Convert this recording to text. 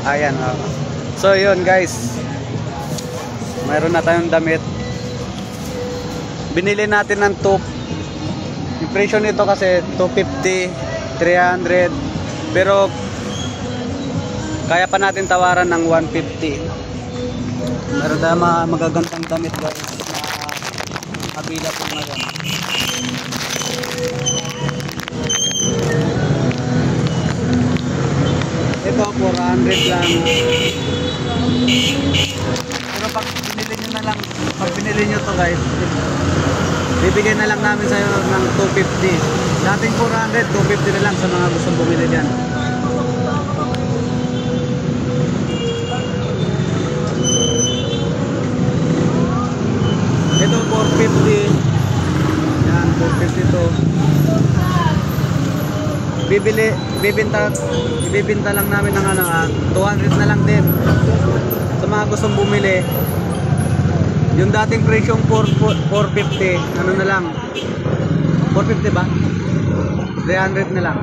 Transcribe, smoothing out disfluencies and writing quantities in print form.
Ayan. So yun guys, mayroon na tayong damit. Binili natin ng top. Yung presyo nito kasi 250, 300, pero kaya pa natin tawaran ng 150. Meron na magagandang damit guys na kabila po ngayon. Ito 400 lang. Pero pag binili nyo na lang, pag binili nyo to guys, bibigyan na lang namin sa'yo ng 250. Dating 400, 250 na lang sa mga gustong bumili dyan. Ito 450. Yan, 450 to. Ibibinta lang namin ng 200 na lang din. Sa mga gustong bumili, yung dating presyong 450, ano na lang? 450 ba? 300 na lang.